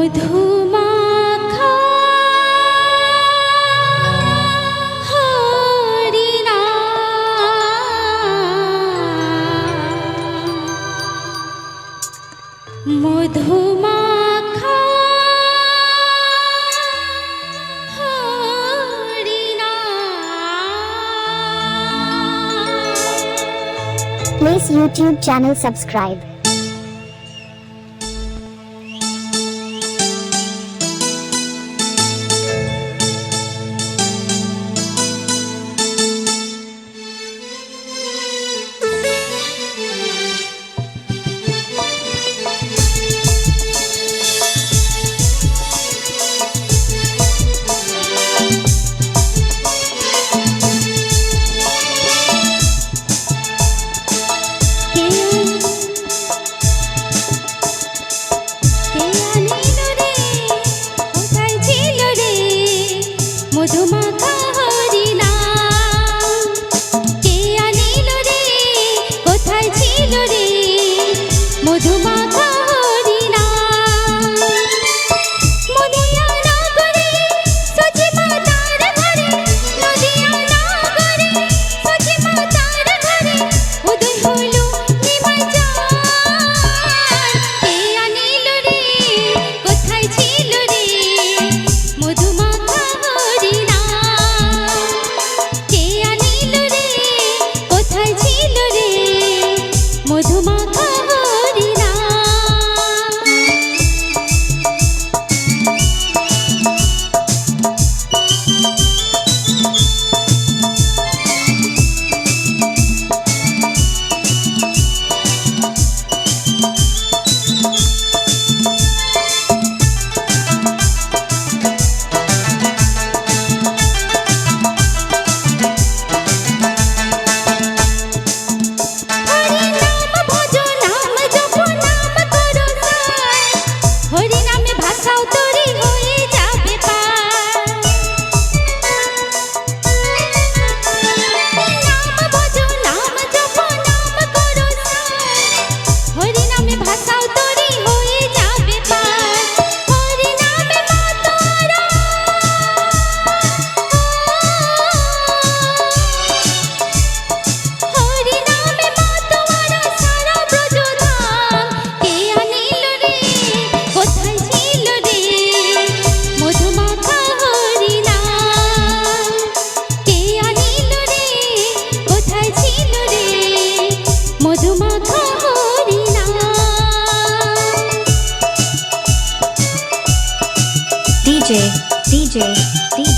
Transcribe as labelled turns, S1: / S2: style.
S1: মধুমাখা Harina মধুমাখা Harina.
S2: Please YouTube channel subscribe.
S1: মধুমাখা Harina কে আনিল রে, কোথায় ছিল রে মধুমাখা হরিণা। মদিনা নগরে সচিমা তার ঘরে, নদিয়া নগরে সচিমা তার ঘরে উদয় হলো নিমাই চাঁদ। কে আনিল রে, কোথায় ছিল রে মধুমাখা হরিণা। কে আনিল রে, কোথায় ছিল রে মধুমাখা হরিণা। হরিনামে ভাষাও তরি হয়ে যাবে পার। নাম ভজো নাম জপ নাম করো সার। হরিনামে ভাষাও তরি হয়ে যাবে পার। হরিনামে মাতোয়ারা হরিনামে মাতোয়ারা সারা ব্রজধাম। কে আনিল রে, কোথায় ছিল রে মধুমাখা হরিণা। কে আনিল রে, কোথায় ছিল রে মধুমাখা হরিণা।
S2: DJ